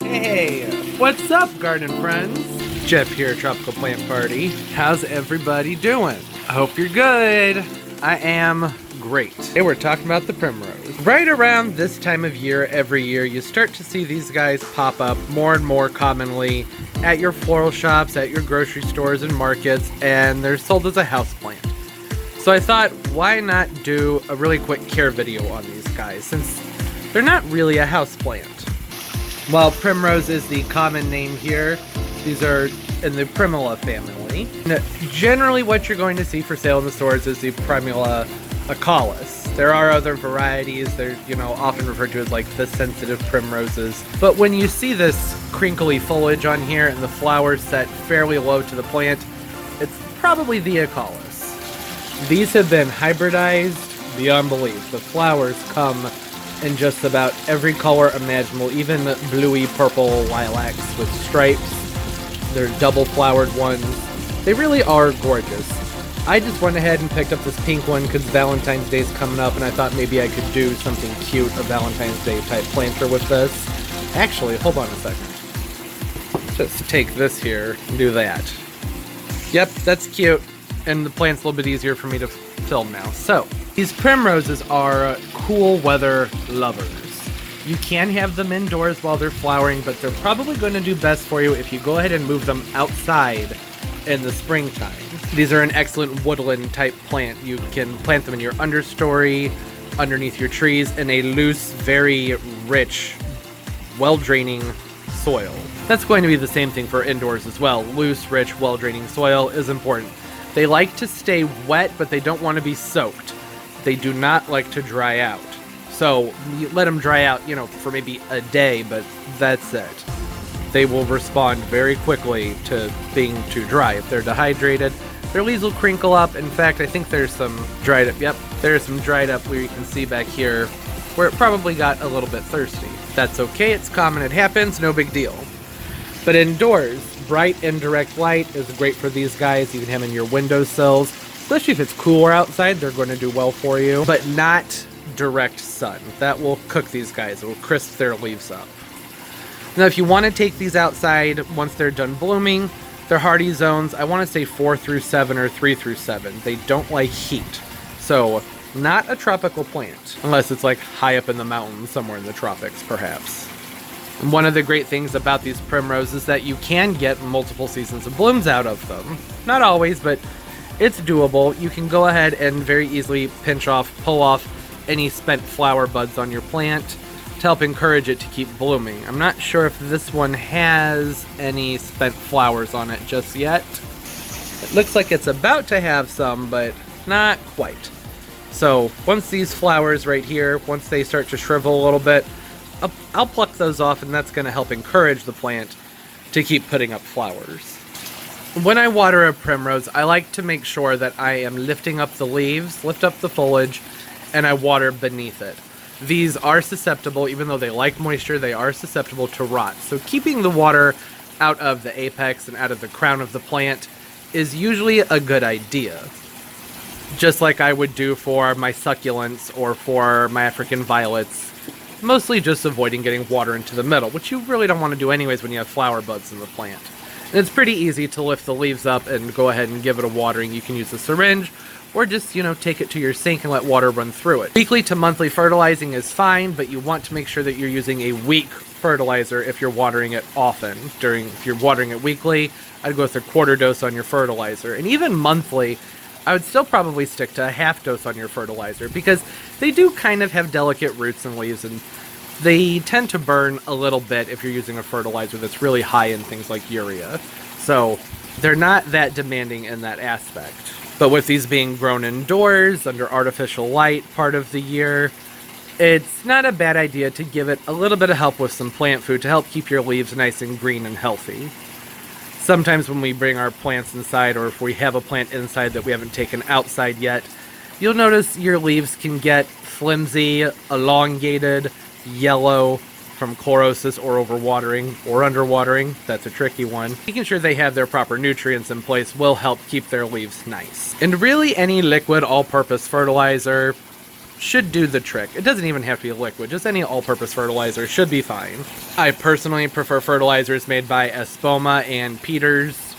Hey, what's up, garden friends? Jeff here, Tropical Plant Party. How's everybody doing? I hope you're good. I am great. Today we're talking about the primrose. Right around this time of year, every year, you start to see these guys pop up more and more commonly at your floral shops, at your grocery stores and markets, and they're sold as a houseplant. So I thought, why not do a really quick care video on these guys, since they're not really a houseplant. While Primrose is the common name here, these are in the Primula family. And generally what you're going to see for sale in the stores is the Primula acalis. There are other varieties. They're, often referred to as like the sensitive primroses. But when you see this crinkly foliage on here and the flowers set fairly low to the plant, it's probably the acalis. These have been hybridized beyond belief. The flowers come in just about every color imaginable, even bluey purple lilacs with stripes. They're double flowered ones. They really are gorgeous. I just went ahead and picked up this pink one because Valentine's Day is coming up and I thought maybe I could do something cute, a Valentine's Day type planter with this. Actually, hold on a second. Just take this here and do that. Yep, that's cute. And the plant's a little bit easier for me to film now. So, these primroses are cool weather lovers. You can have them indoors while they're flowering, but they're probably going to do best for you if you go ahead and move them outside in the springtime. These are an excellent woodland type plant. You can plant them in your understory, underneath your trees, in a loose, very rich, well-draining soil. That's going to be the same thing for indoors as well. Loose, rich, well-draining soil is important. They like to stay wet, but they don't want to be soaked. They do not like to dry out. So you let them dry out, for maybe a day, but that's it. They will respond very quickly to being too dry. If they're dehydrated, their leaves will crinkle up. In fact, I think there's some dried up. Yep, there's some dried up where you can see back here where it probably got a little bit thirsty. That's okay. It's common. It happens. No big deal. But indoors, bright indirect light is great for these guys. You can have them in your windowsills, especially if it's cooler outside. They're going to do well for you, but not direct sun. That will cook these guys. It will crisp their leaves up. Now, if you want to take these outside once they're done blooming, they're hardy zones. I want to say 4 through 7 or 3 through 7. They don't like heat. So, not a tropical plant, unless it's like high up in the mountains, somewhere in the tropics, perhaps. And one of the great things about these primroses is that you can get multiple seasons of blooms out of them. Not always, but it's doable. You can go ahead and very easily pull off any spent flower buds on your plant to help encourage it to keep blooming. I'm not sure if this one has any spent flowers on it just yet. It looks like it's about to have some, but not quite. So once these flowers right here, once they start to shrivel a little bit, I'll pluck those off, and that's going to help encourage the plant to keep putting up flowers. When I water a primrose, I like to make sure that I am lifting up the leaves, lift up the foliage, and I water beneath it. These are susceptible, even though they like moisture, they are susceptible to rot. So keeping the water out of the apex and out of the crown of the plant is usually a good idea. Just like I would do for my succulents or for my African violets. Mostly just avoiding getting water into the middle, which you really don't want to do anyways when you have flower buds in the plant. And it's pretty easy to lift the leaves up and go ahead and give it a watering. You can use a syringe or just, take it to your sink and let water run through it. Weekly to monthly fertilizing is fine, but you want to make sure that you're using a weak fertilizer if you're watering it often. If you're watering it weekly, I'd go with a quarter dose on your fertilizer. And even monthly, I would still probably stick to a half dose on your fertilizer because they do kind of have delicate roots and leaves, and they tend to burn a little bit if you're using a fertilizer that's really high in things like urea. So they're not that demanding in that aspect. But with these being grown indoors under artificial light part of the year, it's not a bad idea to give it a little bit of help with some plant food to help keep your leaves nice and green and healthy. Sometimes when we bring our plants inside, or if we have a plant inside that we haven't taken outside yet, you'll notice your leaves can get flimsy, elongated, yellow from chlorosis or overwatering or underwatering. That's a tricky one. Making sure they have their proper nutrients in place will help keep their leaves nice. And really any liquid all-purpose fertilizer should do the trick. It doesn't even have to be liquid. Just any all-purpose fertilizer should be fine. I personally prefer fertilizers made by Espoma and Peters.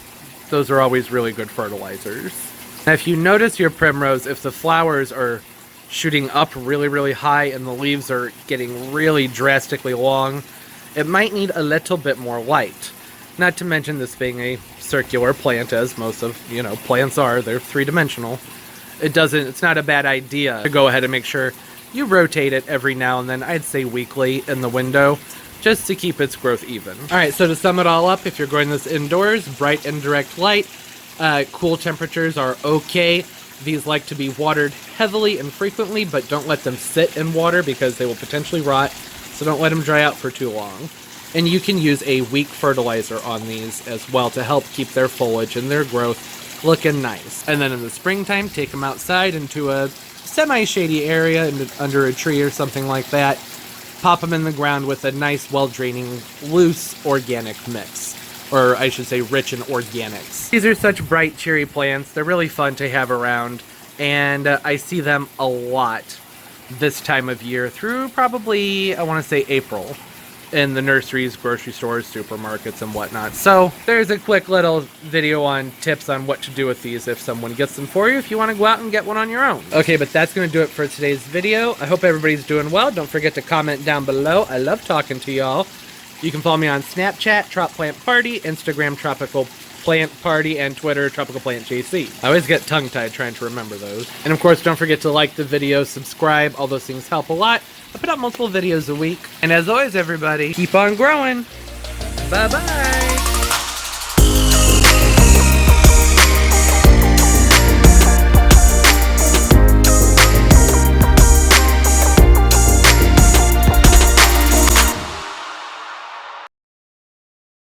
Those are always really good fertilizers. Now, if you notice your primrose, if the flowers are shooting up really, really high and the leaves are getting really drastically long, it might need a little bit more light. Not to mention this being a circular plant, as most of, plants are. They're three-dimensional. It's not a bad idea to go ahead and make sure you rotate it every now and then, I'd say weekly in the window, just to keep its growth even. All right, so to sum it all up, if you're growing this indoors, bright and direct light, cool temperatures are okay. These like to be watered heavily and frequently, but don't let them sit in water because they will potentially rot, so don't let them dry out for too long. And you can use a weak fertilizer on these as well to help keep their foliage and their growth looking nice. And then in the springtime, take them outside into a semi-shady area under a tree or something like that. Pop them in the ground with a nice, well-draining, loose, organic mix. Or I should say rich in organics. These are such bright, cheery plants. They're really fun to have around. And I see them a lot this time of year through probably, I want to say, April. In the nurseries, grocery stores, supermarkets, and whatnot. So there's a quick little video on tips on what to do with these if someone gets them for you, if you want to go out and get one on your own. Okay, but that's going to do it for today's video. I hope everybody's doing well. Don't forget to comment down below. I love talking to y'all. You can follow me on Snapchat, Trop Plant Party, Instagram, Tropical Plant Party, and Twitter, Tropical Plant JC. I always get tongue-tied trying to remember those. And of course, don't forget to like the video, subscribe. All those things help a lot. I put out multiple videos a week. And as always, everybody, keep on growing. Bye-bye.